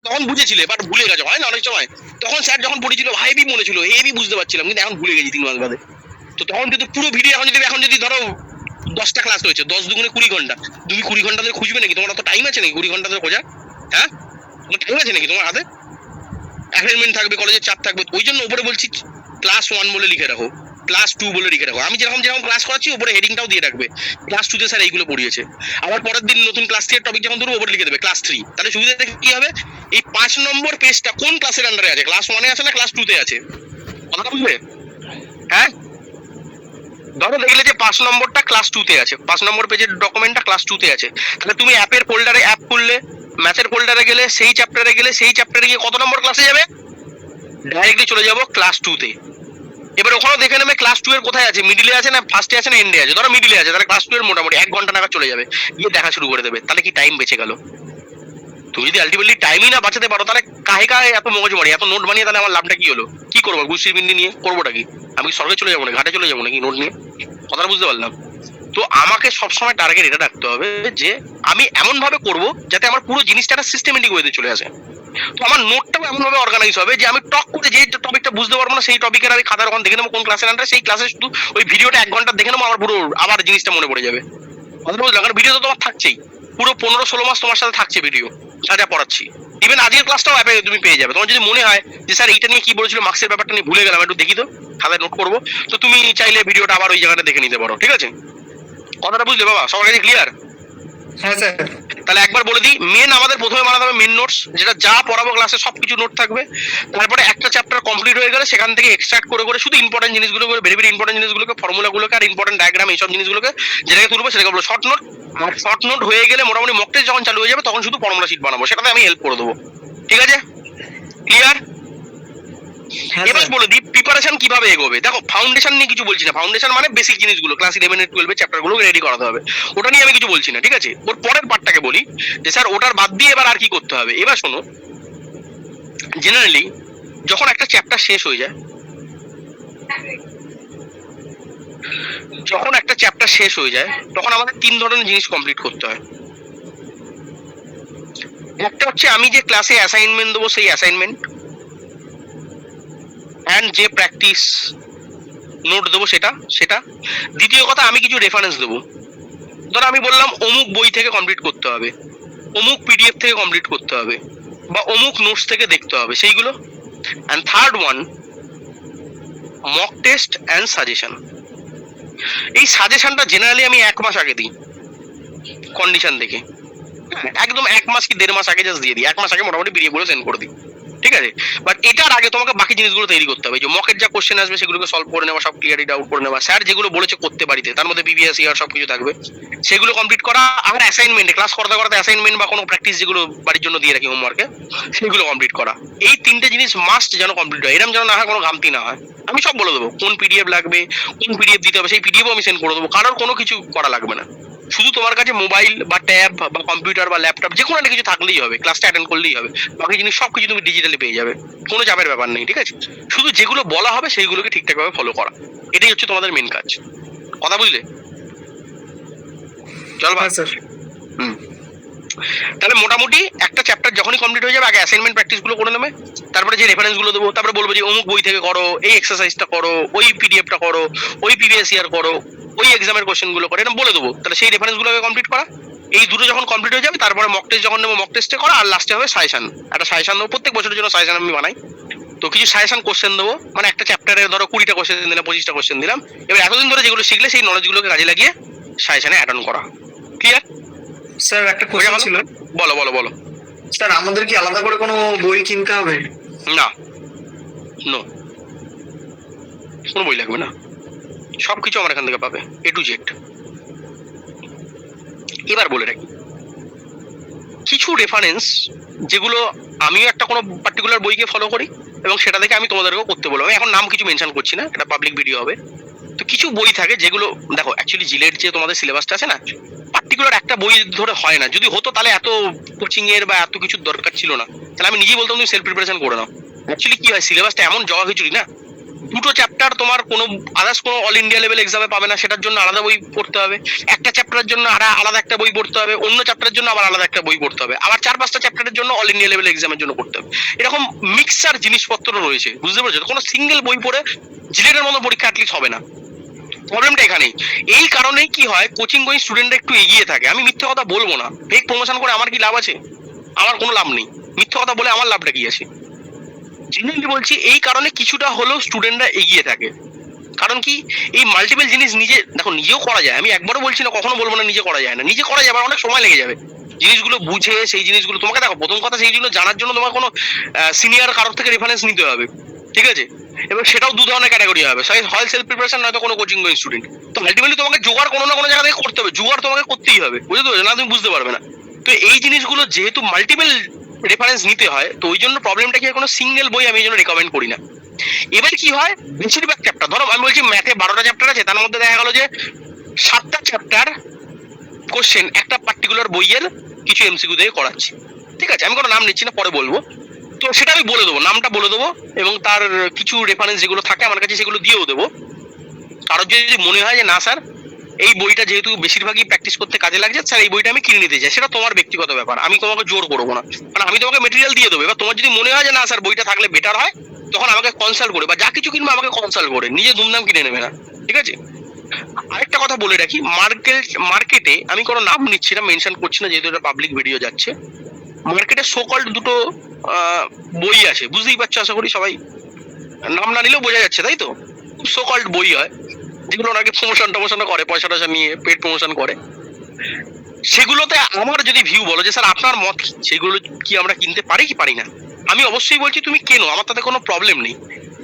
তখন বুঝেছিলে, বাট ভুলে গেছো, হয় না অনেক সময়। তখন স্যার যখন পড়েছিল হেভি মনে ছিল, হেভি বুঝতে পারছিলাম, কিন্তু এখন ভুলে গেছি 3 মাস বাদে। তো তখন কিন্তু পুরো ভিডিও এখন যদি ধরো 10টা ক্লাস হয়েছে, 10 দুগুণে 20 ঘন্টা, তুমি 20 ঘন্টা ধরে খুঁজবে নাকি? তোমার তো টাইম আছে নাকি 20 ঘন্টা ধরে খোঁজা? হ্যাঁ, টাইম আছে নাকি তোমার হাতে? অ্যাসাইনমেন্ট থাকবে, কলেজের চাপ থাকবে, ওই জন্য উপরে বলছি ক্লাস 1 বলে লিখে রাখো, ক্লাস 2 বলে লিখে রাখো। আমি যেরকম ক্লাস করাচ্ছি উপরে হেডিংটাও দিয়ে রাখবে, ক্লাস 2 তে স্যার এইগুলো পড়িয়েছে। আবার পরের দিন নতুন ক্লাস 3 এর টপিক যখন ধরবো উপরে লিখে দেবে ক্লাস 3। তাহলে সুবিধাটা কি হবে? এই 5 নম্বর পেজটা কোন ক্লাসের আন্ডারে আছে, ক্লাস 1 এ আছে না ক্লাস 2 তে আছে, কথাটা বুঝবে? হ্যাঁ, ধরো দেখলে যে 5 নম্বরটা ক্লাস 2 তে আছে, 5 নম্বর পেজের ডকুমেন্টটা ক্লাস 2 তে আছে, তাহলে তুমি অ্যাপের ফোল্ডারে অ্যাপ খুললে, ম্যাথের ফোল্ডারে গেলে, সেই চ্যাপ্টারে গেলে, সেই চ্যাপ্টারে গিয়ে কত নম্বর ক্লাসে যাবে? ডাইরেক্টলি চলে যাবো ক্লাস 2 তে। এবার ওখানেও দেখে নেবে ক্লাস 2 এর কোথায় আছে, মিডিলে আছে না ফার্স্টে আছে না এন্ডে আছে। ধরো মিডিলে আছে, তাহলে ক্লাস 2 এর মোটামুটি 1 ঘন্টা নাগাদ চলে যাবে, গিয়ে দেখা শুরু করে দেবে। তাহলে কি টাইম বেঁচে গেল? তুমি যদি আলটিমেটলি টাইমই না বাঁচাতে পারো, তাহলে কাহে কাহে এত মগজ মারি, এত নোট বানিয়ে তাহলে আমার লাভটা কি হলো? কি করবো গুষ্টির বিন্দি নিয়ে? করবোটা কি? আমি স্বর্গে চলে যাবো না, ঘাটে চলে যাবো নাকি নোট নিয়ে? কথাটা বুঝতে পারলাম? তো আমাকে সবসময় টার্গেট এটা রাখতে হবে যে আমি এমন ভাবে করবো যাতে আমার পুরো জিনিসটা একটা সিস্টেমেটিক ওয়েতে চলে আসে। তো আমার নোটটাও এমন ভাবে অর্গানাইজ হবে যে আমি টক করে যে টপিকটা বুঝতে পারবো না, সেই টপিকের আমি খাতার ওখানে দেখে নেবো কোন ক্লাসের আন্ডারে, সেই ক্লাসে শুধু ওই ভিডিওটা 1 ঘন্টা দেখে নেবো, আমার পুরো আবার জিনিসটা মনে পড়ে যাবে। কথা বুঝলাম? কারণ ভিডিও তো তোমার থাকছেই, পুরো 15-16 মাস তোমার সাথে থাকছে ভিডিও, যা যা পড়াচ্ছি। ইভেন আজকের ক্লাসটাও অ্যাপে তুমি পেয়ে যাবে। তোমার যদি মনে হয় যে স্যার এইটা নিয়ে কি বলেছিল, মার্কসের ব্যাপারটা নিয়ে ভুলে গেলাম, একটু দেখি তো, খাতায় নোট করবো, তো তুমি চাইলে ভিডিওটা আবার ওই জায়গাটা দেখে নিতে পারো। ঠিক আছে? কথাটা বুঝলে বাবা? সবার কাছে ক্লিয়ার? হ্যাঁ স্যার। তাহলে একবার বলে দিই, মেন আমাদের প্রথমে বানাতে হবে মেন নোটস, যেটা যা পড়াবো ক্লাসে সবকিছু নোট থাকবে। তারপরে একটা চ্যাপ্টার কমপ্লিট হয়ে গেলে সেখান থেকে এক্সট্রাক্ট করে করে শুধু ইম্পর্টেন্ট জিনিসগুলো, ভেরি ভেরি ইম্পর্টেন্ট জিনিসগুলোকে, ফর্মুলাগুলোকে আর ইম্পর্টেন্ট ডায়াগ্রাম, এইসব জিনিসগুলোকে যেটাকে তুলবো সেটাকে বলবো শর্ট নোট। আর শর্ট নোট হয়ে গেলে মোটামুটি মক টেস্ট যখন চালু হয়ে যাবে তখন শুধু ফর্মুলা শিট বানাবো, সেটাতে আমি হেল্প করে দেবো। ঠিক আছে? ক্লিয়ার? এবার বলে দিই প্রিপারেশন কিভাবে এগোবে। দেখো, ফাউন্ডেশন নিয়ে কিছু বলছি না, ফাউন্ডেশন মানে বেসিক জিনিসগুলো, ক্লাস 11 এর 12 এর চ্যাপ্টার গুলো রেডি করাতে হবে, ওটা নিয়ে আমি কিছু বলছি না। ঠিক আছে? ওর পরের পার্টটাকে বলি যে স্যার ওটার বাদ দিয়ে এবার আর কি করতে হবে। এবার শোনো, জেনারেলি যখন একটা চ্যাপ্টার শেষ হয়ে যায়, তখন আমাদের 3 ধরনের জিনিস কমপ্লিট করতে হয়। একটা হচ্ছে আমি যে ক্লাসে অ্যাসাইনমেন্ট দেবো সেই অ্যাসাইনমেন্ট, অ্যান্ড যে প্র্যাকটিস নোট দেবো সেটা। দ্বিতীয় কথা, আমি কিছু রেফারেন্স দেবো। ধরো আমি বললাম অমুক বই থেকে কমপ্লিট করতে হবে, অমুক পিডিএফ থেকে কমপ্লিট করতে হবে, বা অমুক নোটস থেকে দেখতে হবে, সেইগুলো। And third one, mock test and suggestion. এই সাজেশনটা জেনারেলি আমি 1 মাস আগে দিই, কন্ডিশন দেখে। একদম 1 মাস কি 1.5 মাস আগে জাস্ট দিয়ে দিই, 1 মাস আগে মোটামুটি পিডিএফ গুলো সেন্ড করে দিই। ঠিক আছে? বাট এটার আগে তোমাকে বাকি জিনিসগুলো তৈরি করতে হবে। যে মকের যা কোশ্চেন আসবে সেগুলোকে সলভ করে নেওয়া, সব ক্লিয়ারিটি আউট করে নেওয়া, স্যার যেগুলো বলেছে করতে বাড়িতে, তার মধ্যে বিবিএস ইয়ার সব কিছু থাকবে, সেগুলো কমপ্লিট করা। আর অ্যাসাইনমেন্ট, ক্লাস করতে করতে অ্যাসাইনমেন্ট বা কোনো প্র্যাকটিস যেগুলো বাড়ির জন্য দিয়ে রাখি হোমওয়ার্কে, সেগুলো কমপ্লিট করা। এই 3টে জিনিস মাস্ট যেন কমপ্লিট হয়, এরকম যেন না হয় কোনো গামতি না হয়। আমি সব বলে দেবো, কোন পিডিএফ লাগবে, কোন পিডিএফ দিতে হবে, সেই পিডিএফও আমি সেন্ড করে দেবো। কারোর কোনো কিছু করা লাগবে না, শুধু তোমার কাছে মোবাইল বা ট্যাব বা কম্পিউটার বা ল্যাপটপ যে কোনো একটা কিছু থাকলেই হবে, ক্লাসটা অ্যাটেন্ড করলেই হবে। বাকি জিনিস সব কিছু তুমি ডিজিটালি পেয়ে যাবে, কোনো চাপের ব্যাপার নেই। ঠিক আছে? শুধু যেগুলো বলা হবে সেইগুলোকে ঠিকঠাকভাবে ফলো করা, এটাই হচ্ছে তোমাদের মেন কাজ। কথা বুঝলে? চল ভাই। তাহলে মোটামুটি একটা চ্যাপ্টার যখনই কমপ্লিট হয়ে যাবে, আগে অ্যাসাইনমেন্ট প্র্যাকটিস গুলো করে নেবে, তারপরে যে রেফারেন্স গুলো দেবো, তারপরে বলবো যে অমুক বই থেকে করো, এই এক্সারসাইজটা করো, ওই পিডিএফটা করো, ওই প্রিভিয়াস ইয়ার করো, ওই এক্সামের কোশ্চেন গুলো করো, এটা বলে দেবো। তাহলে সেই রেফারেন্স গুলোকে কমপ্লিট করা। এই দুটো যখন কমপ্লিট হয়ে যাবে, তারপরে মক টেস্ট যখন নেবো, মক টেস্টে করা। আর লাস্টে হবে সাজেশন। একটা সাজেশন দেবো, প্রত্যেক বছরের জন্য সাজেশন আমি বানাই। তো কিছু সাজেশন কোশ্চেন দেবো, মানে একটা চ্যাপ্টারে ধরো 20টা কোশ্চেন দিলাম, 25টা কোশ্চেন দিলাম। এবার এতদিন ধরে যেগুলো শিখলে সেই নলেজগুলোকে কাজে লাগিয়ে সাজেশনে অ্যাড অন করা। ক্লিয়ার? স্যার একটা কোশ্চেন ছিল। বলো বলো বলো। স্যার আমাদের কি আলাদা করে কোনো বই কিনতে হবে? না, নো, কোনো বই লাগবে না, সবকিছু আমার এখান থেকে পাবে, এ টু জেড। এবার বলে রাখি, কিছু রেফারেন্স যেগুলো আমিও একটা কোনো পার্টিকুলার বইকে ফলো করি এবং সেটা থেকে আমি তোমাদেরকেও করতে বলবো। আমি এখন নাম কিছু মেনশন করছি না, এটা পাবলিক ভিডিও হবে। তো কিছু বই থাকে যেগুলো, দেখো অ্যাকচুয়ালি জিলের যে তোমাদের সিলেবাসটা আছে না, পার্টিকুলার একটা বই ধরে হয় না। যদি হতো তাহলে এত কোচিং এর বা এত কিছুর দরকার ছিল না। তাহলে আমি নিজেই বলতাম তুমি সেলফ প্রিপারেশন করে নাও। অ্যাকচুয়ালি কি হয়, সিলেবাসটা এমন জগা খিচুড়ি না, দুটো চ্যাপ্টার তোমার কোনো আদার্স কোনো অল ইন্ডিয়া লেভেল এক্সামে পাবে না, সেটার জন্য আলাদা বই পড়তে হবে। একটা চ্যাপ্টারের জন্য আলাদা একটা বই পড়তে হবে, অন্য চ্যাপ্টারের জন্য আবার আলাদা একটা বই পড়তে হবে, আবার 4-5টা চ্যাপ্টারের জন্য অল ইন্ডিয়া লেভেল এক্সামের জন্য পড়তে হবে। এরকম মিক্সার জিনিসপত্র রয়েছে, বুঝতে পেরেছো? কোনো সিঙ্গেল বই পড়ে জিলেটের মতো পরীক্ষা অ্যাটলিস্ট হবে না। প্রবলেমটা এখানেই। এই কারণেই কি হয়, কোচিং গোয়িং স্টুডেন্টরা একটু এগিয়ে থাকে। আমি মিথ্যে কথা বলবো না, ফেক প্রমোশন করে আমার কি লাভ আছে? আমার কোনো লাভ নেই। মিথ্যে কথা বলে আমার লাভটা কি আছে? জেনুইনলি বলছি, এই কারণে কিছুটা হলেও স্টুডেন্টরা এগিয়ে থাকে। কারণ কি, এই মাল্টিপল জিনিস দেখো নিজেও করা যায়, আমি একবারও বলছি না, কখনো বলবো না নিজে করা যায় না, নিজে করা যাবে, অনেক সময় লেগে যাবে জিনিসগুলো বুঝে। সেই জিনিসগুলো তোমাকে, দেখো প্রথম কথা, সেই জিনিস জানার জন্য তোমার কোনো সিনিয়র কারোর থেকে রেফারেন্স নিতে হবে, ঠিক আছে? এবার সেটাও দু ধরনের ক্যাটাগরি হবে, হয় সেলফ প্রিপারেশন, নয়তো কোনো কোচিং গোয়িং স্টুডেন্ট। তো আলটিমেটলি তোমাকে জোগাড় কোনো না কোনো জায়গা থেকে করতে হবে, জোগাড় তোমাকে করতেই হবে, বুঝতে পারছো? না তুমি বুঝতে পারবে না। তো এই জিনিসগুলো যেহেতু মাল্টিপল রেফারেন্স নিতে হয়, তো ওই জন্য প্রবলেমটা কি, কোনো সিঙ্গেল বই আমি এই জন্য রেকমেন্ড করি না। এবার কি হয়, বেশিরভাগ চ্যাপ্টার, ধরো আমি বলছি ম্যাথে 12টা চ্যাপ্টার আছে, তার মধ্যে দেখা গেল যে 7টা চ্যাপ্টার কোশ্চেন একটা পার্টিকুলার বইয়ের কিছু এমসিকিউ দিয়ে করাচ্ছি, ঠিক আছে? আমি কোনো নাম নিচ্ছি না, পরে বলবো। তো সেটা আমি বলে দেবো, নামটা বলে দেবো, এবং তার কিছু রেফারেন্স যেগুলো থাকে আমার কাছে সেগুলো দিয়েও দেবো। কারোর যদি মনে হয় যে না স্যার, এই বইটা যেহেতু বেশিরভাগই প্র্যাকটিস করতে কাজে লাগছে, স্যার এই বইটা আমি কিনে নিতে চাই, সেটা তোমার ব্যক্তিগত ব্যাপার, আমি তোমাকে জোর করবো না, কারণ আমি তোমাকে মেটেরিয়াল দিয়ে দেবো। এবার তোমার যদি মনে হয় যে না স্যার বইটা থাকলে বেটার হয়, তখন আমাকে কনসাল্ট করে, বা যা কিছু কিনবে আমাকে কনসাল্ট করে, নিজে দুমদাম কিনে নেবে না, ঠিক আছে? আরেকটা কথা বলে রাখি, মার্কেটে আমি কোনো নাম নিচ্ছি না, মেনশন করছি না, যেহেতু এটা পাবলিক ভিডিও যাচ্ছে। মার্কেটে সো কল্ড দুটো বই আছে, বুঝতেই পারছো আশা করি সবাই, নাম না নিলেও বোঝা যাচ্ছে, তাই তো? সো কল্ড বই হয়, যেগুলো ওনাকে প্রমোশন করে, পয়সা টয়সা নিয়ে পেড প্রমোশন করে। সেগুলোতে আমার যদি ভিউ বলো যে স্যার আপনার মত কি, সেগুলো কি আমরা কিনতে পারি কি পারি না, আমি অবশ্যই বলছি তুমি কেনো, আমার তাতে কোনো প্রবলেম নেই।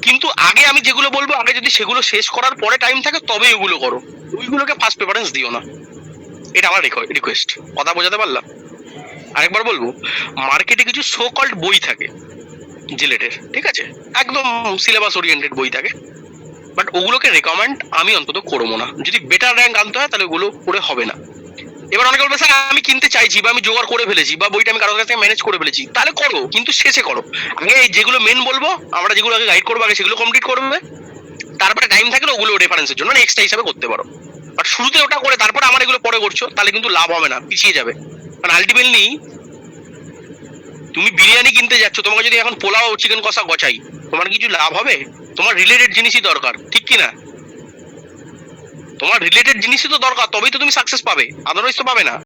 কিন্তু আগে আমি যেগুলো বলবো, আগে যদি সেগুলো শেষ করার পরে টাইম থাকে তবে ওগুলো করো, ওইগুলোকে ফার্স্ট প্রেফারেন্স দিও না। এটা আমার রিকোয়েস্ট। কথা বোঝাতে পারলাম? আরেকবার বলবো, মার্কেটে কিছু সো কল্ড বই থাকে জিলেটের, ঠিক আছে, একদম সিলেবাস ওরিয়েন্টেড বই থাকে, বাট ওগুলোকে রেকমেন্ড আমি অন্তত করবো না। যদি বেটার র্যাঙ্ক আনতে হয় তাহলে ওগুলো করে হবে না। এবার অনেকে বলবে স্যার আমি কিনতে চাইছি, বা আমি জোগাড় করে ফেলেছি, বা বইটা আমি কারোর কাছ থেকে ম্যানেজ করে ফেলেছি, তাহলে করো, কিন্তু শেষে করো। আগে যেগুলো মেন বলবো, আমরা যেগুলো আগে গাইড করবো, আগে সেগুলো কমপ্লিট করবে, তারপরে টাইম থাকলে ওগুলো রেফারেন্সের জন্য এক্সট্রা হিসাবে করতে পারো। বাট শুরুতে ওটা করে তারপরে আমার এগুলো পরে করছো, তাহলে কিন্তু লাভ হবে না, পিছিয়ে যাবে। কারণ আলটিমেটলি তুমি বিরিয়ানি কিনতে যাচ্ছ, তোমাকে যদি এখন পোলাও চিকেন কষা গচাই, তোমার কিছু লাভ হবে? তোমার রিলেটেড জিনিসই দরকার, ঠিক কি না? তোমার রিলেটেড জিনিসই তো দরকার, তবেই তো তুমি সাকসেস পাবে, আদারওয়াইজ তো পাবে না।